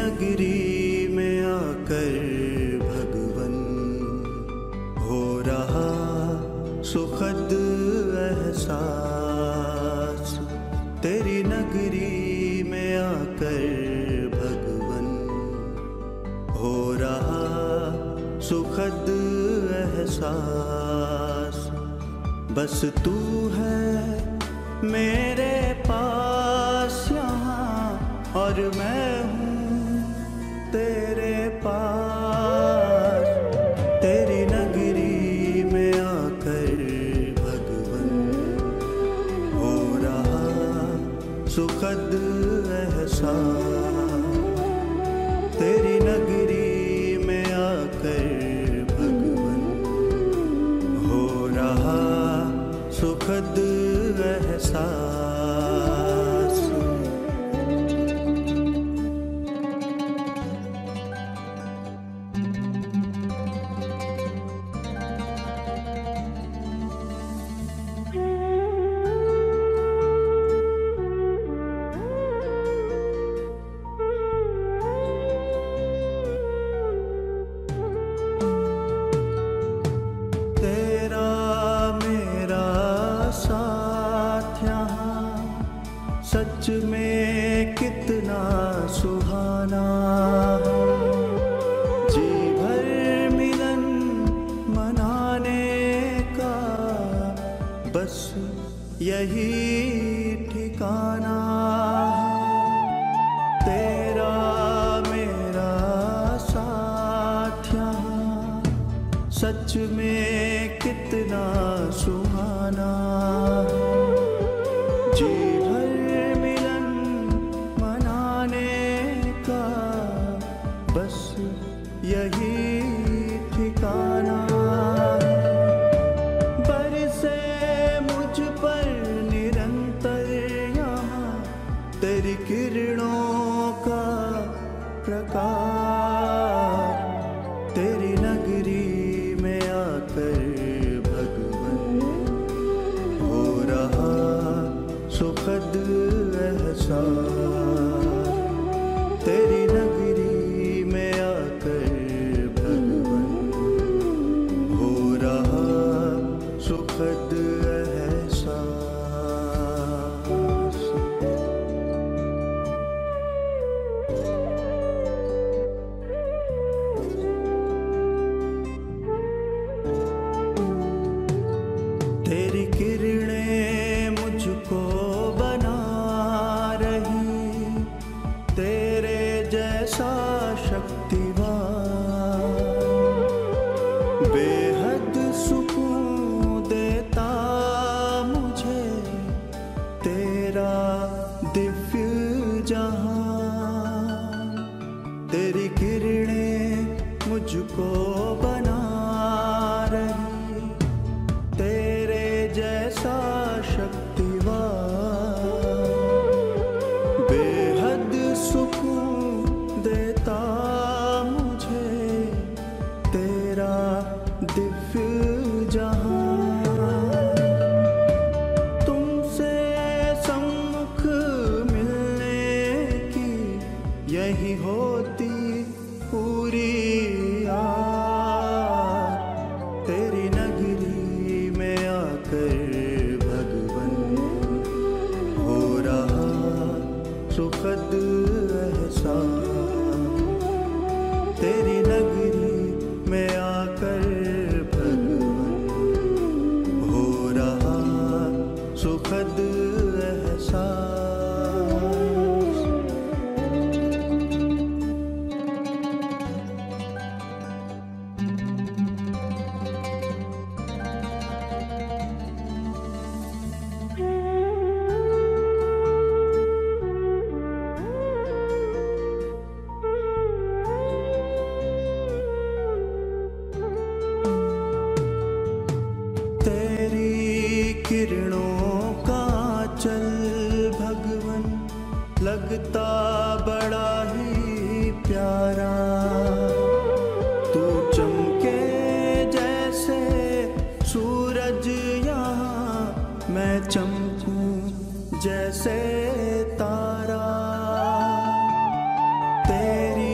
नगरी में आकर भगवन हो रहा सुखद एहसास। तेरी नगरी में आकर भगवन हो रहा सुखद एहसास। बस तू है मेरे पास यहाँ और मैं हूँ तेरे पास। तेरी नगरी में आकर भगवन हो रहा सुखद एहसास। तेरी नगरी में आकर भगवन हो रहा सुखद एहसास। सच में कितना सुहाना है, जी भर मिलन मनाने का बस यही ठिकाना है। तेरा मेरा साथ यहाँ सच में कितना सुहाना है, जी बस यही ठिकाना। बरसे मुझ पर निरंतर यहाँ तेरी किरणों का प्रकाश। तेरी नगरी में आकर भगवन हो रहा सुखद एहसास। तेरी नगरी में आकर भगवन हो रहा सुखद एहसास। तेरी किरणें मुझको बना रही, तेरे जैसा शक्तिवान बेहद सुकून देता मुझे तेरा दिव्य जहां। तेरी किरणें मुझको बना रही, तेरे जैसा शक्तिवान बेहद सुकून देता मुझे तेरा दिव्य जहां। तुमसे सम्मुख मिलने की यही होती पूरी आस। तेरी नगरी में आकर भगवन हो रहा सुखद एहसास। तेरी नगरी में आकर भगवन हो रहा सुखद एहसास। तेरी किरणों का चल भगवन लगता बड़ा ही प्यारा। तू चमके जैसे सूरज यहाँ, मैं चमकूं जैसे तारा। तेरी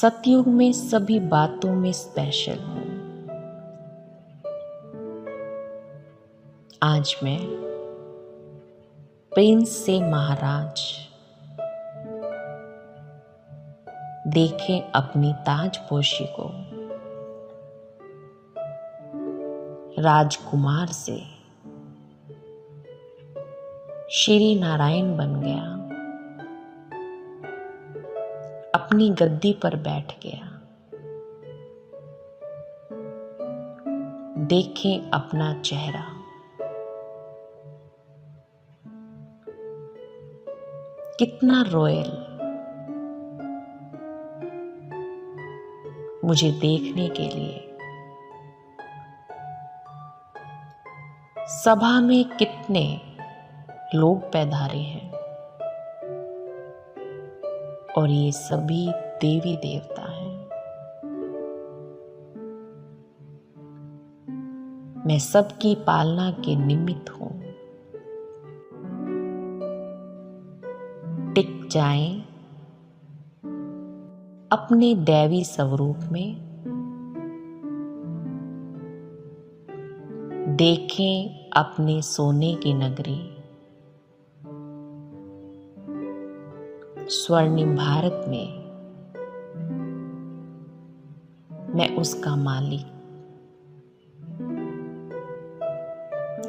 सतयुग में सभी बातों में स्पेशल हूं। आज मैं प्रिंस से महाराज, देखें अपनी ताजपोशी को। राजकुमार से श्री नारायण बन गया, अपनी गद्दी पर बैठ गया। देखें अपना चेहरा, कितना रॉयल। मुझे देखने के लिए सभा में कितने लोग पैधारे हैं, और ये सभी देवी देवता हैं। मैं सबकी पालना के निमित्त हूं। टिक जाएं अपने दैवी स्वरूप में। देखें अपने सोने की नगरी, स्वर्णिम भारत में मैं उसका मालिक।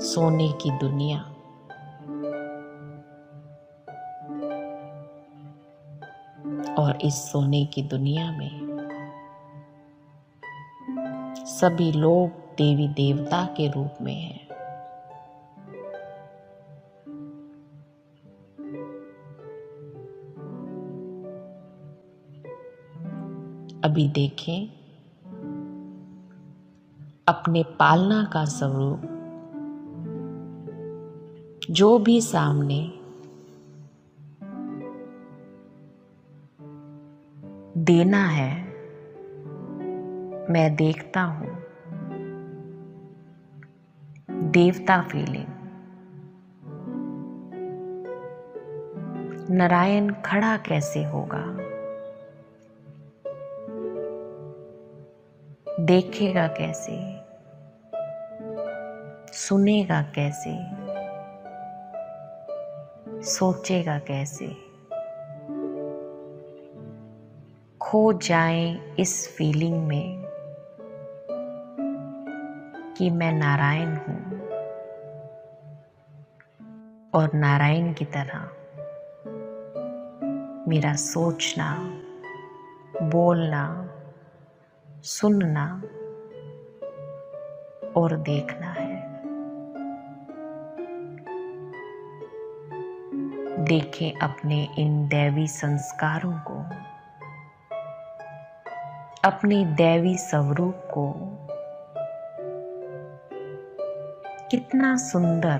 सोने की दुनिया, और इस सोने की दुनिया में सभी लोग देवी देवता के रूप में हैं। अभी देखें अपने पालना का स्वरूप। जो भी सामने देना है, मैं देखता हूं। देवता फीलिंग। नारायण खड़ा कैसे होगा, देखेगा कैसे, सुनेगा कैसे, सोचेगा कैसे। खो जाएं इस फीलिंग में कि मैं नारायण हूं, और नारायण की तरह मेरा सोचना, बोलना, सुनना और देखना है। देखें अपने इन दैवी संस्कारों को, अपने दैवी स्वरूप को। कितना सुंदर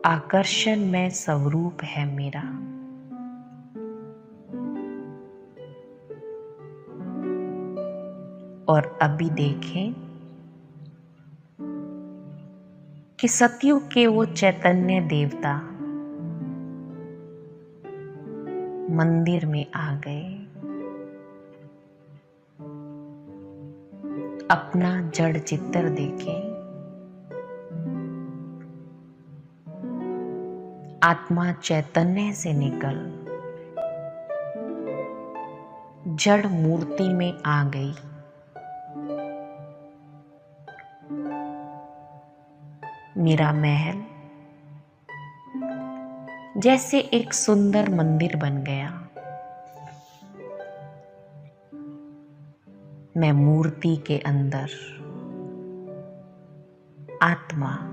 आकर्षणमय स्वरूप है मेरा। और अभी देखें कि सतयुग के वो चैतन्य देवता मंदिर में आ गए। अपना जड़ चित्तर देखें। आत्मा चैतन्य से निकल जड़ मूर्ति में आ गई। मेरा महल जैसे एक सुंदर मंदिर बन गया। मैं मूर्ति के अंदर आत्मा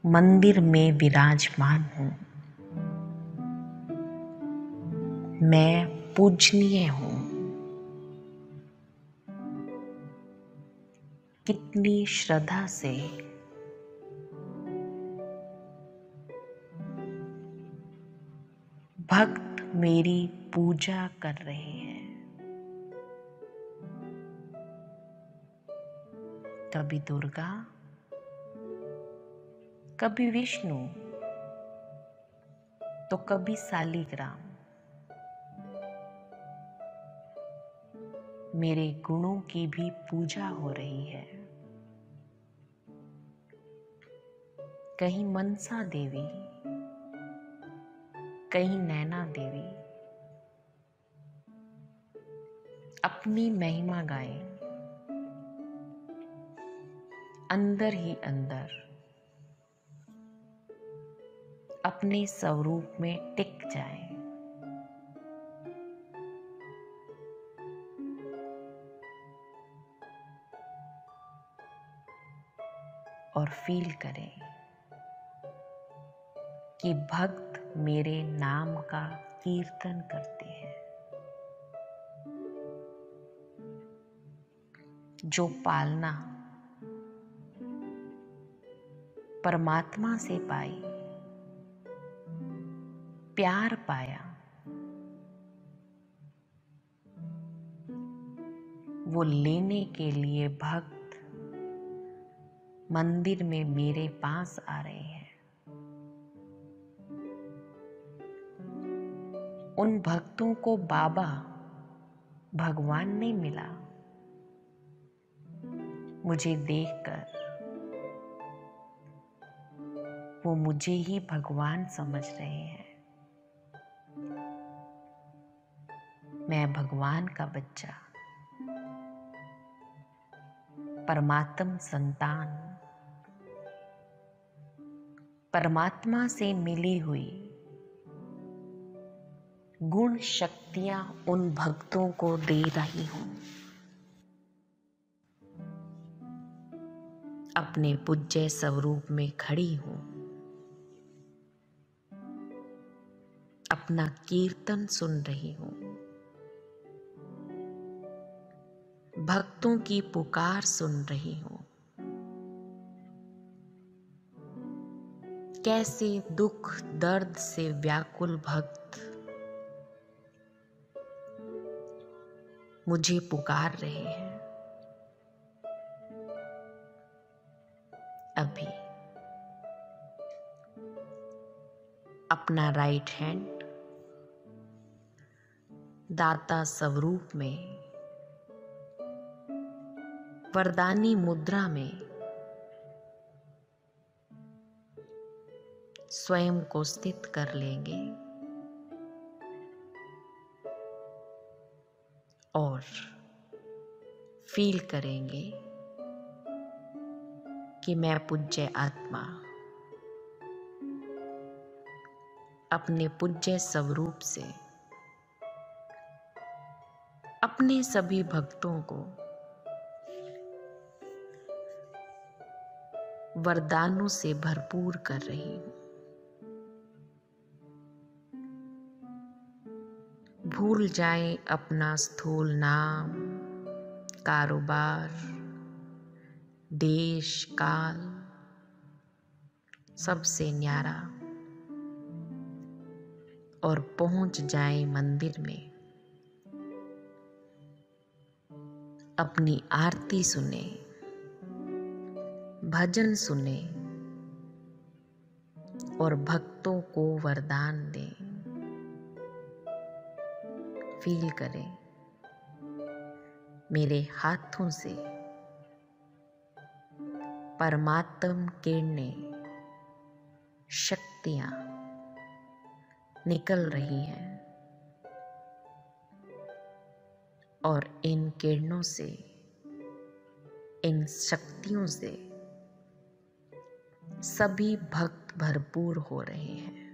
मंदिर में विराजमान हूं। मैं पूजनीय हूं। कितनी श्रद्धा से भक्त मेरी पूजा कर रहे हैं। कभी दुर्गा, कभी विष्णु, तो कभी शालिग्राम। मेरे गुणों की भी पूजा हो रही है। कहीं मनसा देवी, कहीं नैना देवी अपनी महिमा गाएं, अंदर ही अंदर अपने स्वरूप में टिक जाएं। और फील करें कि भक्त मेरे नाम का कीर्तन करते हैं। जो पालना परमात्मा से पाई, प्यार पाया, वो लेने के लिए भक्त मंदिर में मेरे पास आ रहे हैं। उन भक्तों को बाबा भगवान नहीं मिला, मुझे देखकर वो मुझे ही भगवान समझ रहे हैं। मैं भगवान का बच्चा, परमात्म संतान, परमात्मा से मिली हुई गुण शक्तियां उन भक्तों को दे रही हूं। अपने पूज्य स्वरूप में खड़ी हूं, अपना कीर्तन सुन रही हूं, भक्तों की पुकार सुन रही हूं। कैसे दुख दर्द से व्याकुल भक्त मुझे पुकार रहे हैं। अभी अपना राइट हैंड दाता स्वरूप में वरदानी मुद्रा में स्वयं को स्थित कर लेंगे और फील करेंगे कि मैं पूज्य आत्मा अपने पूज्य स्वरूप से अपने सभी भक्तों को वरदानों से भरपूर कर रही हूं। भूल जाए अपना स्थूल नाम, कारोबार, देश काल, सबसे न्यारा, और पहुंच जाए मंदिर में। अपनी आरती सुने, भजन सुने और भक्तों को वरदान दें। फील करें मेरे हाथों से परमात्म किरणें, शक्तियां निकल रही हैं और इन किरणों से, इन शक्तियों से सभी भक्त भरपूर हो रहे हैं।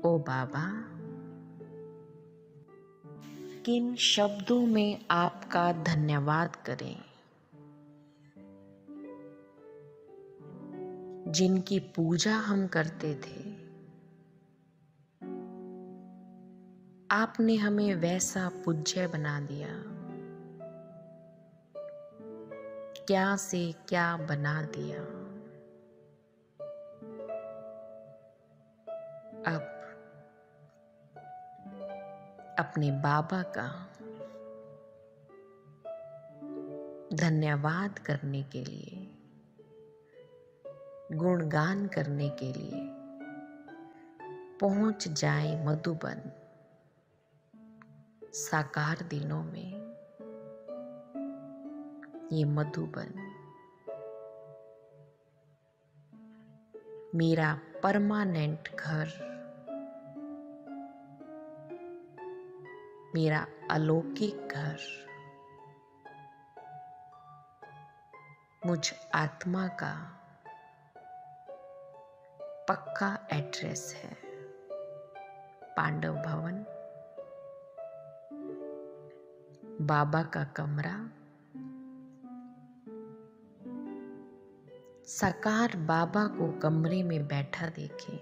ओ बाबा, किन शब्दों में आपका धन्यवाद करें, जिनकी पूजा हम करते थे। आपने हमें वैसा पूज्य बना दिया, क्या से क्या बना दिया। अब अपने बाबा का धन्यवाद करने के लिए, गुणगान करने के लिए पहुंच जाए मधुबन, साकार दिनों में ये मधुबन मेरा परमानेंट घर, मेरा अलौकिक घर, मुझ आत्मा का पक्का एड्रेस है। पांडव भवन, बाबा का कमरा, साकार बाबा को कमरे में बैठा देखे,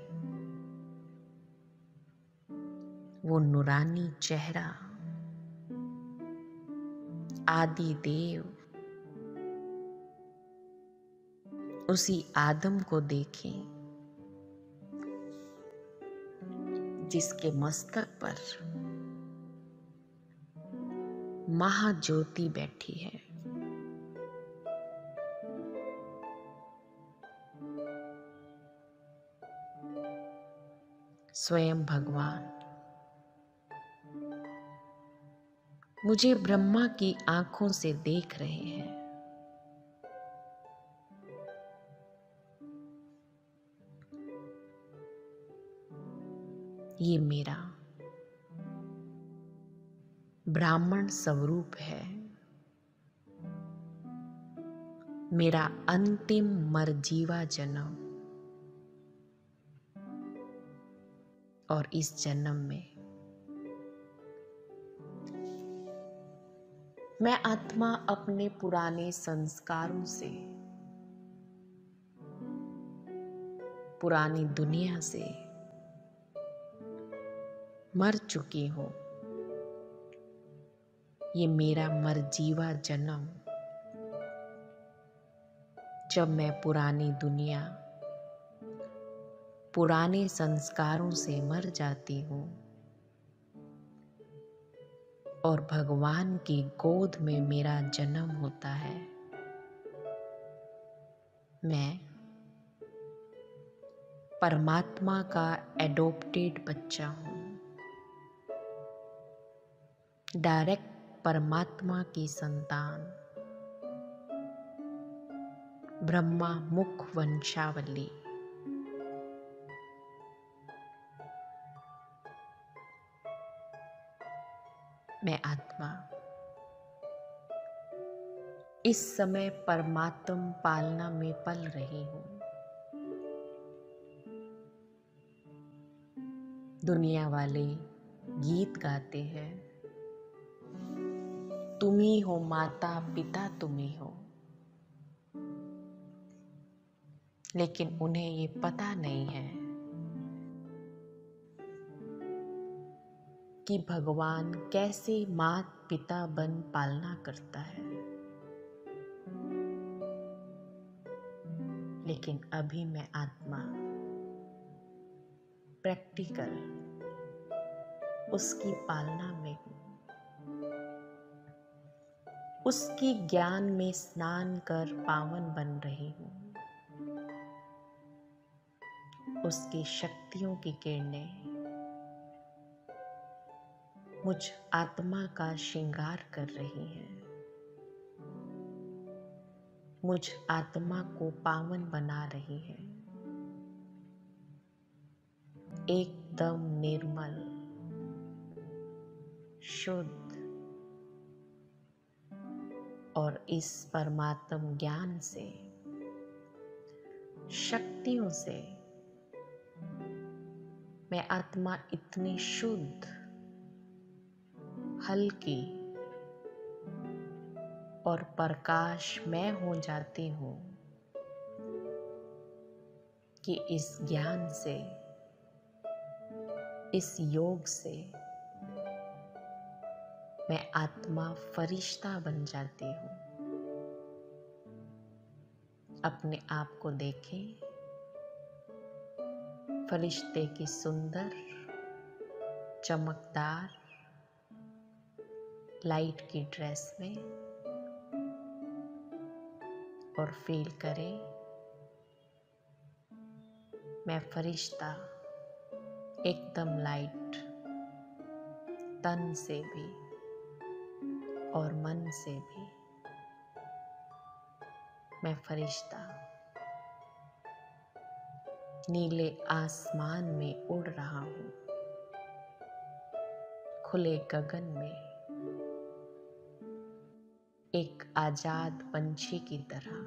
वो नूरानी चेहरा, आदि देव, उसी आदम को देखें जिसके मस्तक पर महाज्योति बैठी है। स्वयं भगवान मुझे ब्रह्मा की आंखों से देख रहे हैं। ये मेरा ब्राह्मण स्वरूप है, मेरा अंतिम मरजीवा जन्म। और इस जन्म में मैं आत्मा अपने पुराने संस्कारों से, पुरानी दुनिया से मर चुकी हूं। ये मेरा मरजीवा जन्म, जब मैं पुरानी दुनिया, पुराने संस्कारों से मर जाती हूँ और भगवान की गोद में मेरा जन्म होता है। मैं परमात्मा का एडॉप्टेड बच्चा हूँ, डायरेक्ट परमात्मा की संतान, ब्रह्मा मुख वंशावली। मैं आत्मा इस समय परमात्म पालना में पल रही हूँ। दुनिया वाले गीत गाते हैं, तुम ही हो माता पिता, तुम ही हो, लेकिन उन्हें ये पता नहीं है कि भगवान कैसे मात पिता बन पालना करता है। लेकिन अभी मैं आत्मा प्रैक्टिकल उसकी पालना में हूँ। उसकी ज्ञान में स्नान कर पावन बन रही हूँ। उसकी शक्तियों की किरणें मुझ आत्मा का श्रृंगार कर रही हैं, मुझ आत्मा को पावन बना रही है। एकदम निर्मल, शुद्ध और इस परमात्म ज्ञान से, शक्तियों से मैं आत्मा इतनी शुद्ध, हल्की और प्रकाशमय हो जाती हूँ कि इस ज्ञान से, इस योग से मैं आत्मा फरिश्ता बन जाती हूँ। अपने आप को देखें, फरिश्ते की सुंदर, चमकदार लाइट की ड्रेस में, और फील करें मैं फरिश्ता एकदम लाइट, तन से भी और मन से भी मैं फरिश्ता नीले आसमान में उड़ रहा हूँ, खुले गगन में एक आजाद पंछी की तरह,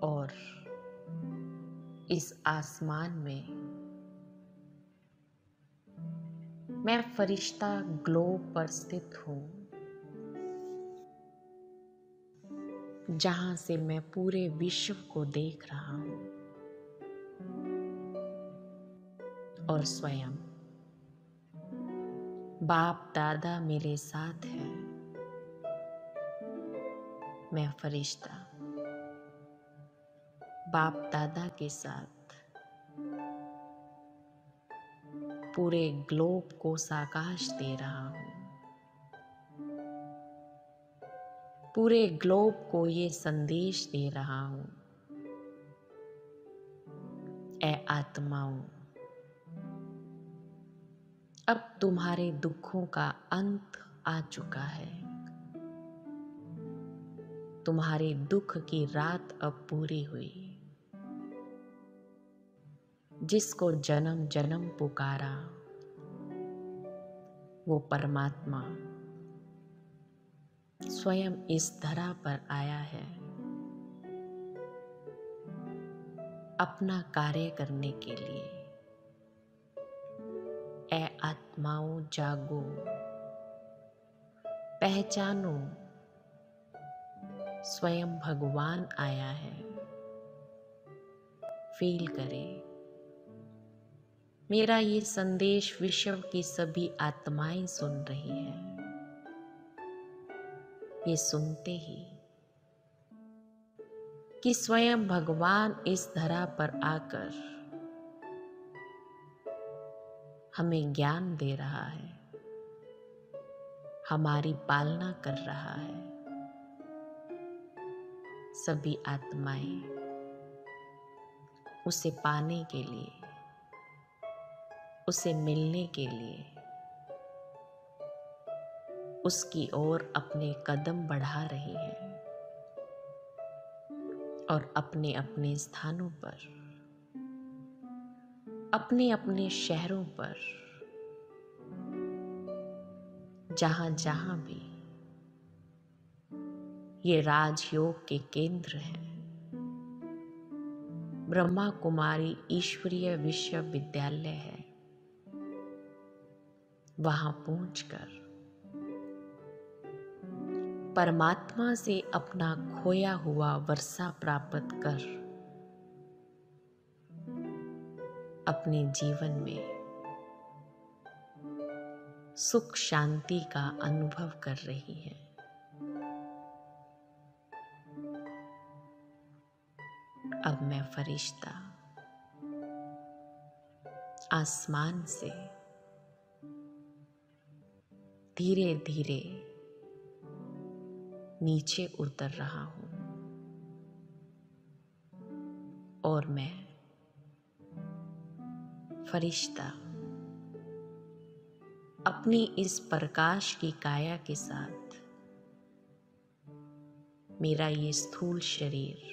और इस आसमान में मैं फरिश्ता ग्लोब पर स्थित हूँ, जहां से मैं पूरे विश्व को देख रहा हूँ और स्वयं बाप दादा मेरे साथ है। मैं फरिश्ता बाप दादा के साथ पूरे ग्लोब को साकाश दे रहा हूँ, पूरे ग्लोब को ये संदेश दे रहा हूँ, ऐ आत्माओं, अब तुम्हारे दुखों का अंत आ चुका है। तुम्हारे दुख की रात अब पूरी हुई। जिसको जन्म जन्म पुकारा वो परमात्मा स्वयं इस धरा पर आया है, अपना कार्य करने के लिए। ऐ आत्माओं जागो, पहचानो, स्वयं भगवान आया है। फील करें, मेरा ये संदेश विश्व की सभी आत्माएं सुन रही हैं। ये सुनते ही कि स्वयं भगवान इस धरा पर आकर हमें ज्ञान दे रहा है, हमारी पालना कर रहा है। सभी आत्माएं उसे पाने के लिए, उसे मिलने के लिए उसकी ओर अपने कदम बढ़ा रही हैं और अपने अपने स्थानों पर, अपने अपने शहरों पर, जहां जहां भी ये राजयोग के केंद्र हैं, ब्रह्मा कुमारी ईश्वरीय विश्वविद्यालय है, वहां पहुंचकर परमात्मा से अपना खोया हुआ वर्षा प्राप्त कर अपने जीवन में सुख शांति का अनुभव कर रही है। अब मैं फरिश्ता आसमान से धीरे धीरे नीचे उतर रहा हूं और मैं फरिश्ता अपनी इस प्रकाश की काया के साथ मेरा ये स्थूल शरीर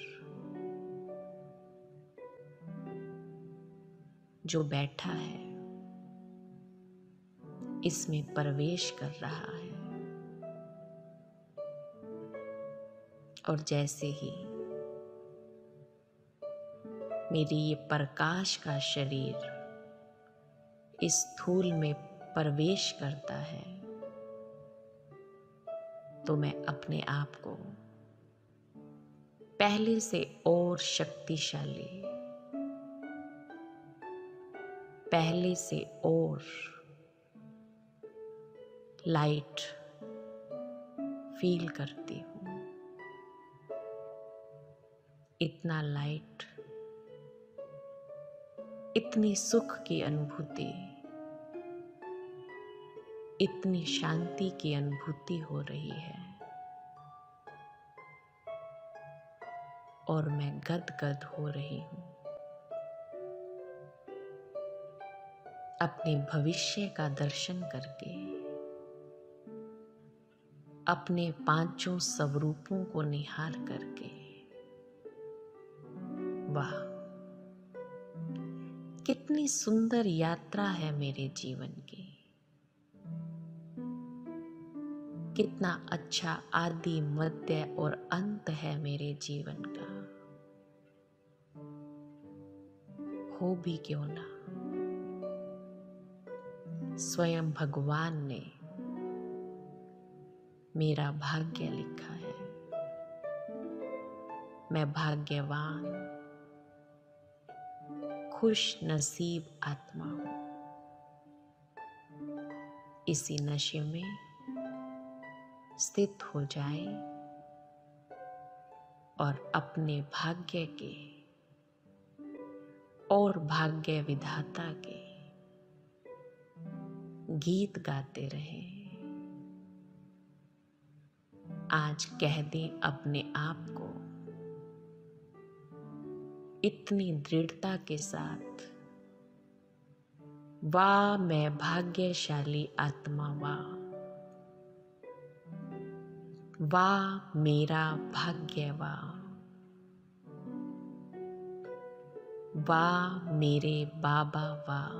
जो बैठा है इसमें प्रवेश कर रहा है। और जैसे ही मेरी ये प्रकाश का शरीर इस स्थूल में प्रवेश करता है तो मैं अपने आप को पहले से और शक्तिशाली, पहले से और लाइट फील करती हूँ। इतना लाइट, इतनी सुख की अनुभूति, इतनी शांति की अनुभूति हो रही है और मैं गदगद हो रही हूँ। अपने भविष्य का दर्शन करके अपने पांचों स्वरूपों को निहार करके, वाह कितनी सुंदर यात्रा है मेरे जीवन की, कितना अच्छा आदि मध्य और अंत है मेरे जीवन का। हो भी क्यों ना, स्वयं भगवान ने मेरा भाग्य लिखा है। मैं भाग्यवान, खुश नसीब आत्मा हूं। इसी नशे में स्थित हो जाए और अपने भाग्य के और भाग्य विधाता के गीत गाते रहें। आज कह दें अपने आप को इतनी दृढ़ता के साथ, वाह मैं भाग्यशाली आत्मा, वाह वाह मेरा भाग्य, वाह वाह मेरे बाबा, वाह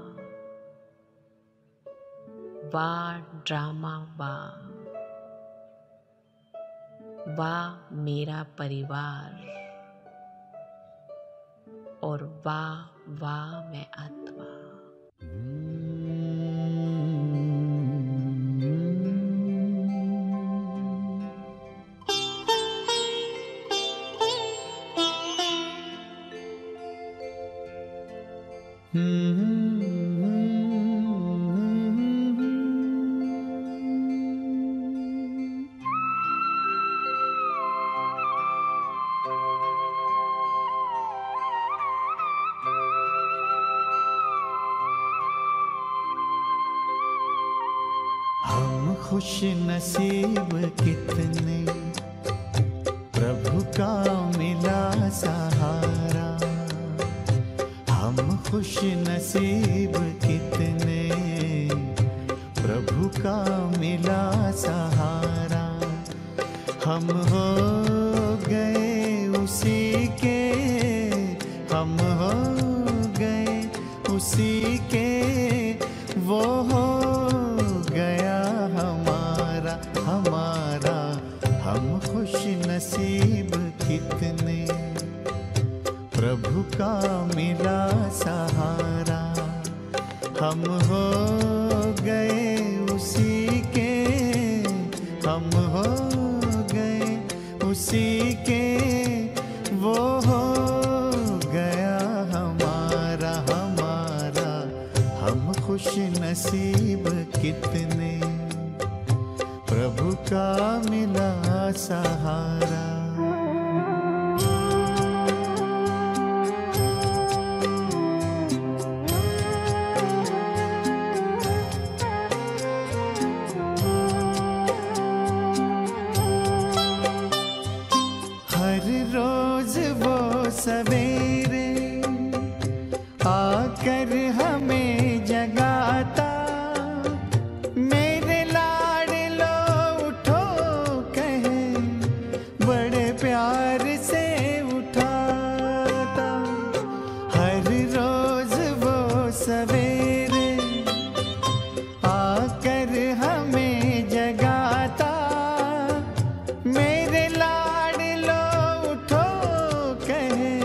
वाह ड्रामा, वाह वाह मेरा परिवार, और वाह वाह मैं आत्मा। हम खुश नसीब कितने, प्रभु का मिला सहारा। हम खुश नसीब कितने, प्रभु का मिला सहारा। हम हो गए उसी के, हम हो गए उसी के, वो हो गया हमारा हमारा। हम खुश नसीब कितने, प्रभु का मिला सहारा। हम हो गए उसी के, हम हो गए उसी के, वो हो गया हमारा हमारा। हम खुश नसीब कितने, प्रभु का मिला सहारा। हर रोज वो सवेरे आकर हमें जगाता। मेरे लाडलो उठो कहे, बड़े प्यार से उठाता। हर रोज वो सवेरे आकर हमें जगाता। मेरे लाडलो उठो कहे,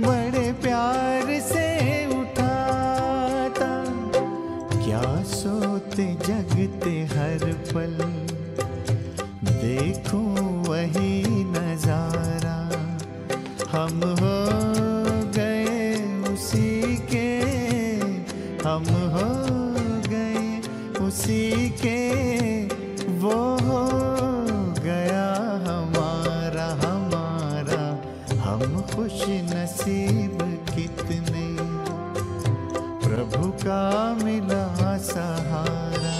बड़े प्यार से उठाता। क्या सोते जगते हर पल, देखूं वही नजारा। हम हो गए उसी के, हम हो गए उसी के, वो हो गया हमारा हमारा। हम खुश नसीब कितने, प्रभु का मिला सहारा।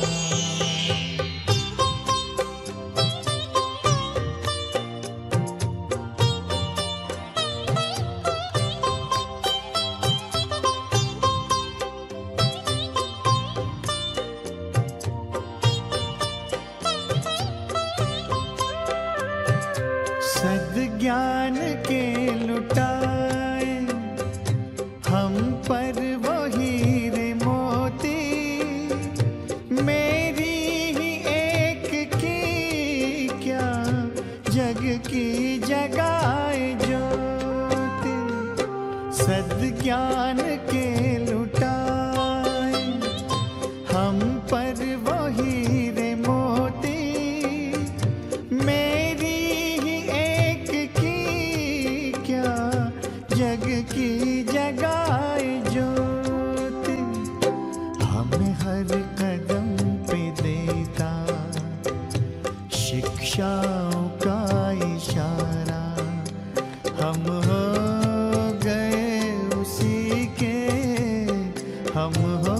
हमें हर कदम पे देता शिक्षाओं का इशारा। हम हो गए उसी के, हम हो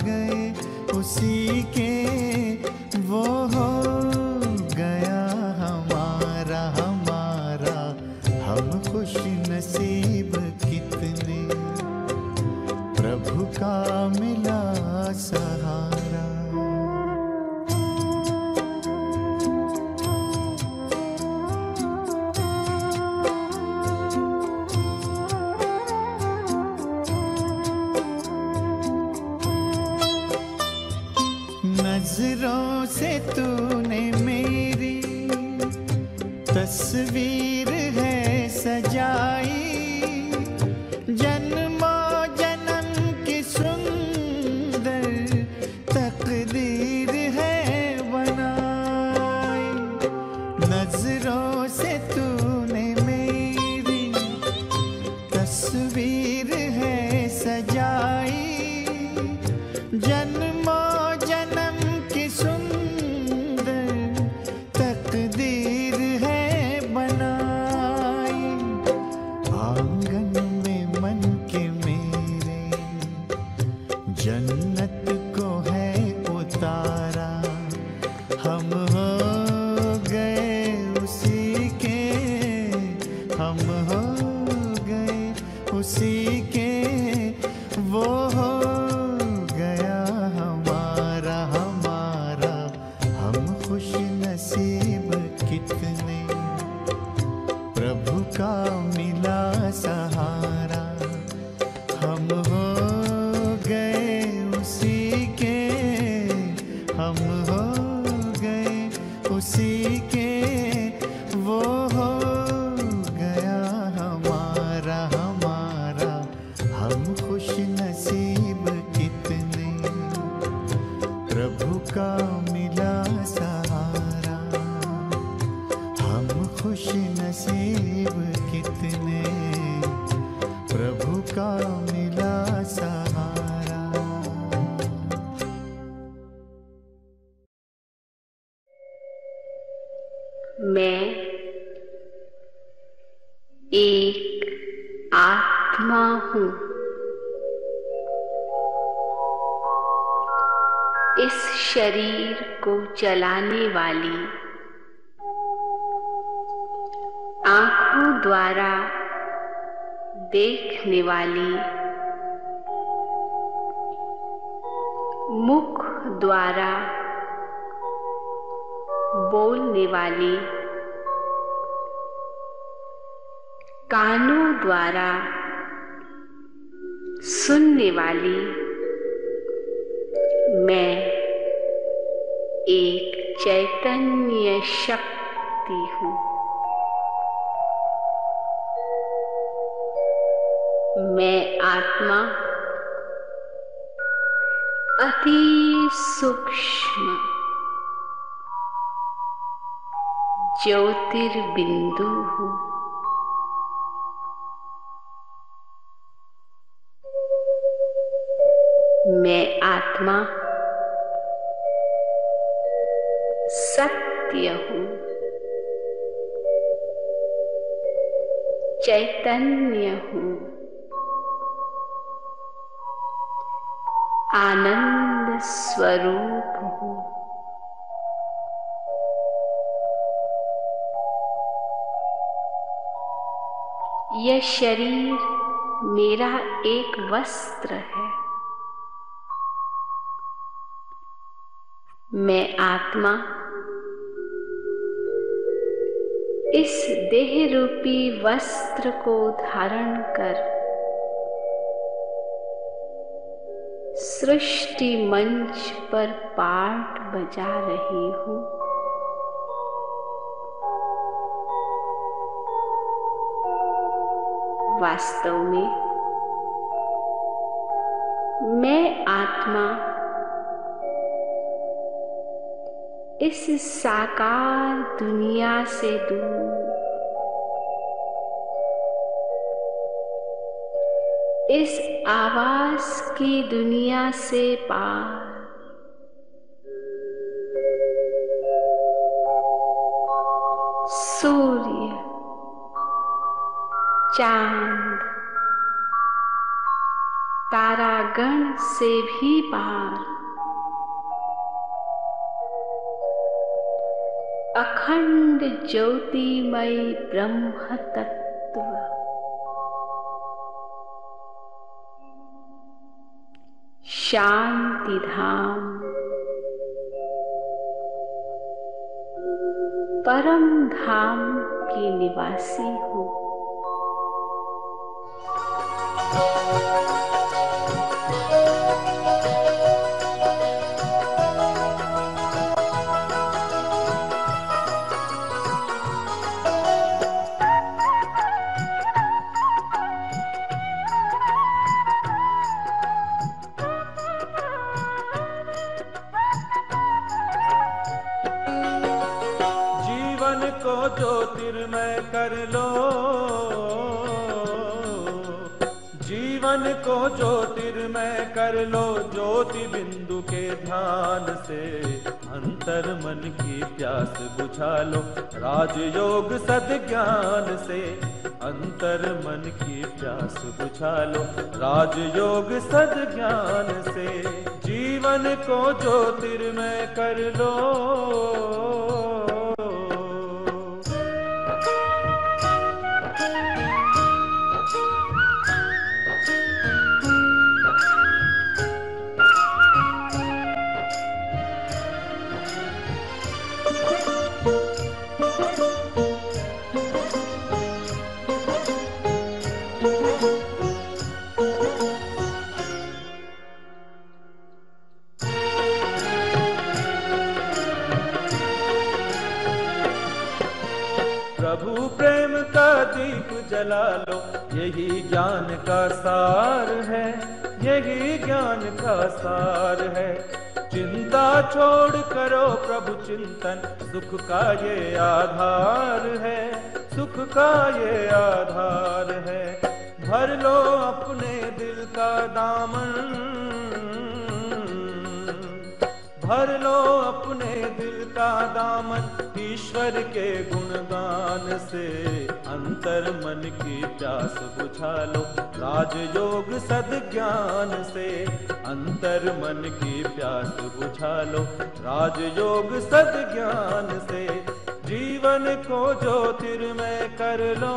गए उसी के, वो हो गया हमारा हमारा। हम खुश नसीब कितने, प्रभु का मिला सहारा। नजरों से तूने मेरी तस्वीर है सजाई, जन्मों जन्म की सुंदर तकदीर है बनाई। नजरों से तूने मेरी तस्वीर है सजाई, जन्मों जन्म की सुंदर तकदीर है बनाई। आंगन में मन के मेरे जन्नत को है उतारा। हम हो गए उसी के, हम हो गए उसी के, वो हो गया हमारा हमारा। हम खुश नसीब कितने, प्रभु का मिला सहारा। हम हो गए उसी के, हम हो गए उसी के, वो हो गया हमारा हमारा। हम खुश नसीब कितने, प्रभु का मिला सहारा। हम खुश नसीब कितने, प्रभु का मिला सहारा। मैं एक आत्मा हूँ। इस शरीर को चलाने वाली, आँखों द्वारा देखने वाली, मुख द्वारा बोलने वाली, कानों द्वारा सुनने वाली मैं एक चैतन्य शक्ति हूँ। मैं आत्मा अति सूक्ष्म ज्योतिर्बिंदु हूँ। मैं आत्मा सत्य हूँ, चैतन्य हूँ, आनंद स्वरूप हूँ। यह शरीर मेरा एक वस्त्र है। मैं आत्मा इस देह रूपी वस्त्र को धारण कर सृष्टि मंच पर पाठ बजा रही हूँ। वास्तव में मैं आत्मा इस साकार दुनिया से दूर इस आवाज की दुनिया से पार सूर्य, चांद, तारागण से भी पार अखंड ज्योतिमयी ब्रह्म तत्व शांति धाम, परम धाम की निवासी हूँ। को ज्योतिर्मय कर लो, जीवन को ज्योतिर्मय कर लो, ज्योति बिंदु के ध्यान से अंतर मन की प्यास बुझा लो, राजयोग सद्ज्ञान से अंतर मन की प्यास बुझा लो, राजयोग सद्ज्ञान से जीवन को ज्योतिर्मय कर लो। प्रभु प्रेम का दीप जला लो, यही ज्ञान का सार है, यही ज्ञान का सार है। चिंता छोड़ करो प्रभु चिंतन, सुख का ये आधार है, सुख का ये आधार है। भर लो अपने दिल का दामन, भर लो अपने दिल का दामन, ईश्वर के गुणगान से अंतर मन की प्यास बुझा लो, राजयोग सद्ज्ञान से अंतर मन की प्यास बुझा लो, राजयोग सद्ज्ञान से जीवन को ज्योतिर्मय कर लो।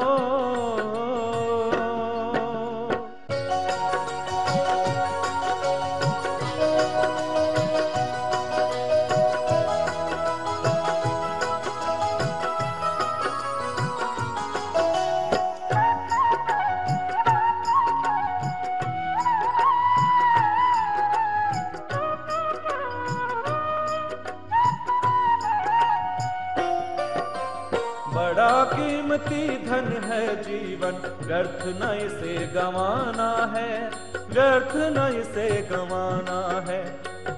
बड़ा कीमती धन है जीवन, व्यर्थ न इसे गंवाना है, व्यर्थ न इसे गंवाना है।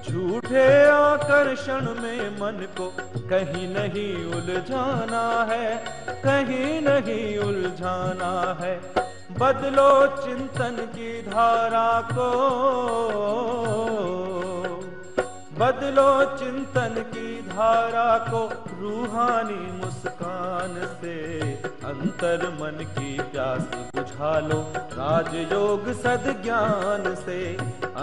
झूठे आकर्षण में मन को कहीं नहीं उलझाना है, कहीं नहीं उलझाना है। बदलो चिंतन की धारा को, बदलो चिंतन की धारा को, रूहानी मुस्कान से अंतर मन की प्यास बुझा लो, राजयोग सद्ज्ञान से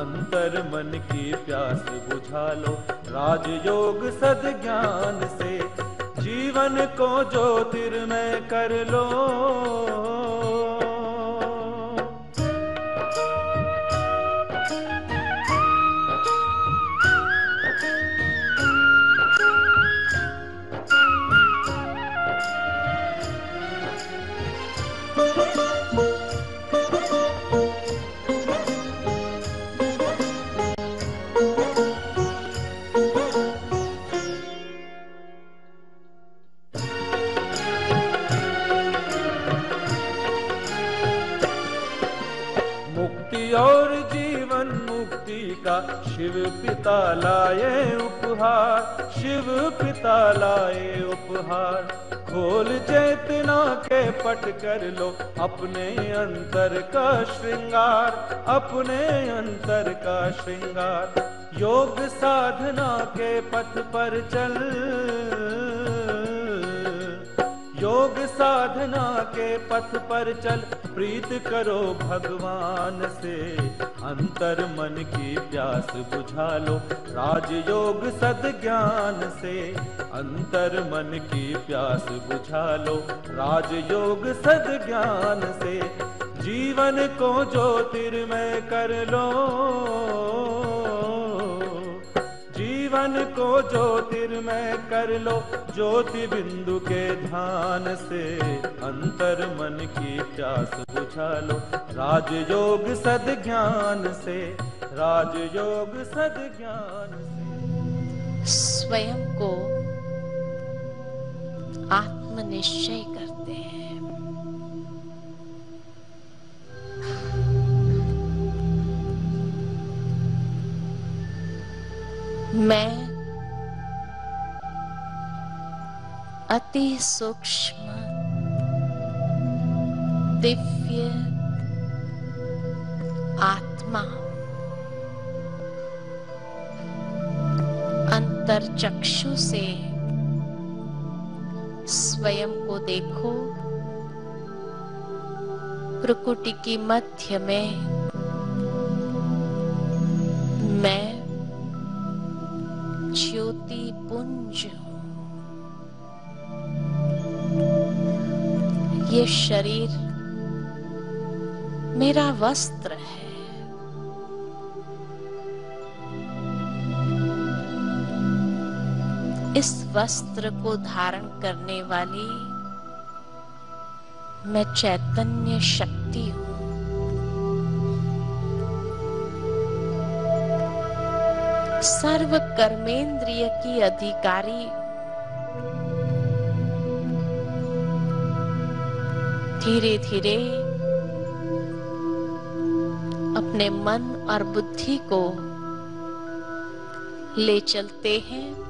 अंतर मन की प्यास बुझा लो, राजयोग सद्ज्ञान से जीवन को ज्योतिर्मय कर लो। शिव पिता लाए उपहार, शिव पिता लाए उपहार। खोल चेतना के पट कर लो अपने अंतर का श्रृंगार, अपने अंतर का श्रृंगार। योग साधना के पथ पर चल, योग साधना के पथ पर चल। प्रीत करो भगवान से, अंतर मन की प्यास बुझा लो राजयोग सद्ज्ञान से। अंतर मन की प्यास बुझा लो राजयोग सद्ज्ञान से। जीवन को ज्योतिर्मय कर लो, जीवन को ज्योतिर्मय कर लो ज्योति बिंदु के ध्यान से। अंतर मन की प्यास बुझा लो राजयोग सद्ज्ञान से, राजयोग सद्ज्ञान से। स्वयं को आत्मनिश्चय करते हैं। मैं अति सूक्ष्म दिव्य आत्मा हूं। अंतरचक्षु से स्वयं को देखो। प्रकृति की मध्य में मैं ज्योति पुंज हूं। ये शरीर मेरा वस्त्र है। इस वस्त्र को धारण करने वाली मैं चैतन्य शक्ति हूं। सर्व कर्मेंद्रिय की अधिकारी। धीरे धीरे अपने मन और बुद्धि को ले चलते हैं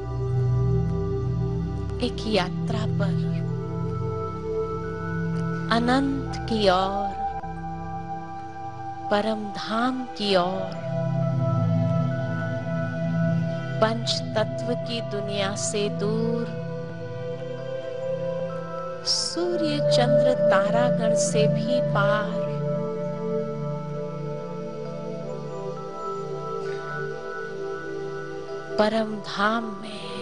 एक यात्रा पर, अनंत की ओर, परम धाम की ओर। पंच तत्व की दुनिया से दूर, सूर्य चंद्र तारागण से भी पार। परम धाम में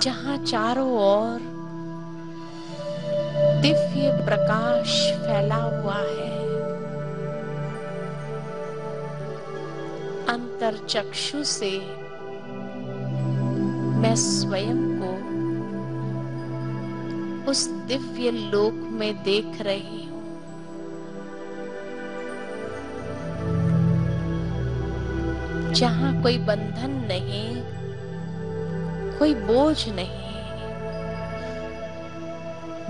जहां चारों ओर दिव्य प्रकाश फैला हुआ है। अंतरचक्षु से मैं स्वयं को उस दिव्य लोक में देख रही हूं। जहां कोई बंधन नहीं, कोई बोझ नहीं।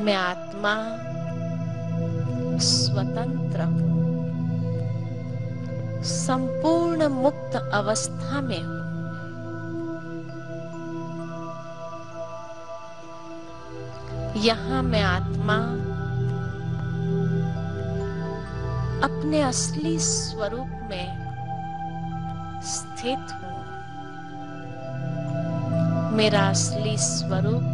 मैं आत्मा स्वतंत्र हूं, संपूर्ण मुक्त अवस्था में हूं। यहां मैं आत्मा अपने असली स्वरूप में स्थित हूं। मेरा असली स्वरूप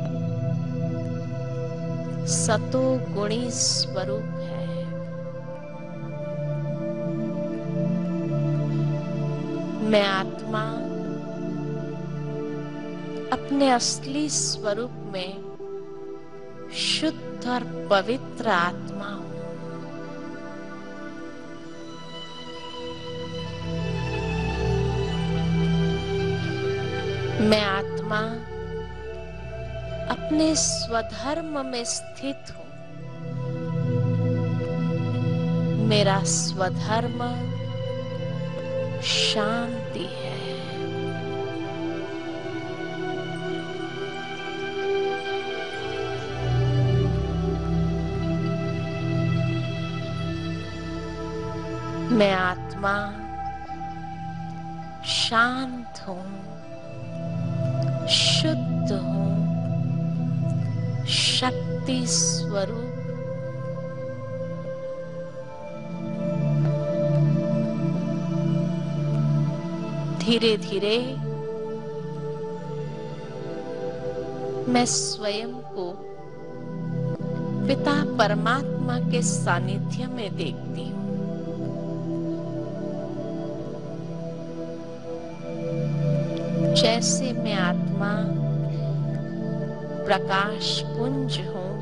सतो गुणी स्वरूप है। मैं आत्मा अपने असली स्वरूप में शुद्ध और पवित्र आत्मा हूं। मैं आत्मा अपने स्वधर्म में स्थित हूं। मेरा स्वधर्म शांति है। मैं आत्मा शांत हूँ, शुद्ध हूँ, शक्ति स्वरूप। धीरे धीरे मैं स्वयं को पिता परमात्मा के सानिध्य में देखती हूँ। जैसे मैं आत्मा प्रकाश पुंज हूँ,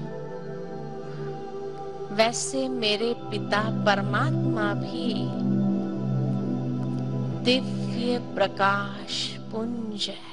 वैसे मेरे पिता परमात्मा भी दिव्य प्रकाश पुंज है।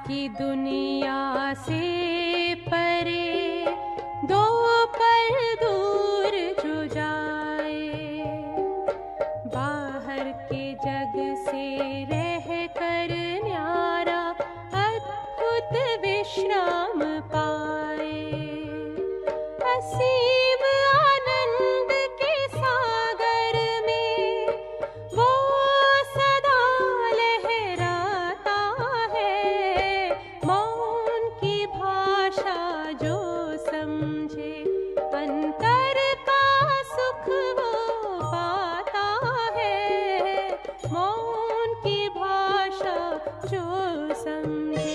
की दुनिया से परे दो पल दूर जो जाए, बाहर के जग से रह कर न्यारा अद्भुत विश्राम पाए। असीम आनंद के सागर में वो सदा लहराता है। मौन की भाषा जो समझे, अंतर का सुख वो पाता है। मौन की भाषा जो समझे।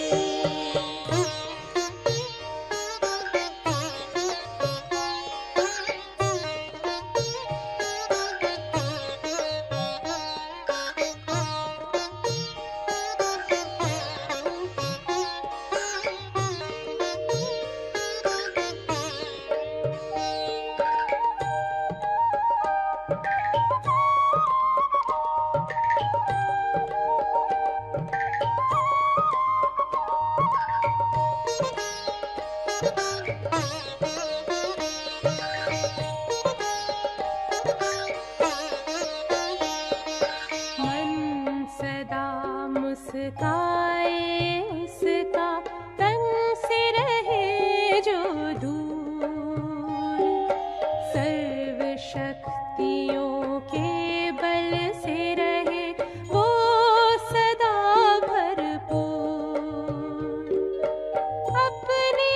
मुस्काए उसका तन से रहे जो दूर, सर्व शक्तियों के बल से रहे वो सदा भरपूर। अपने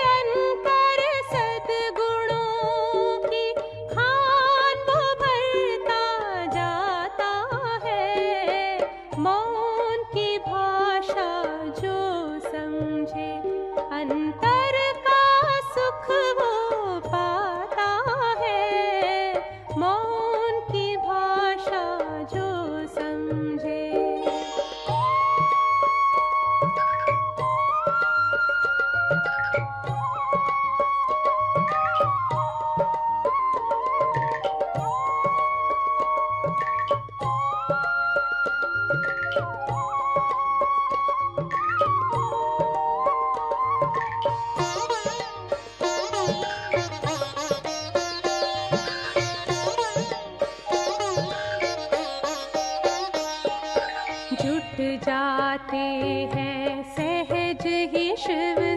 अंतर सद्गुणों की खान वो भरता जाता है। मौन की भाषा है सहज ही शिव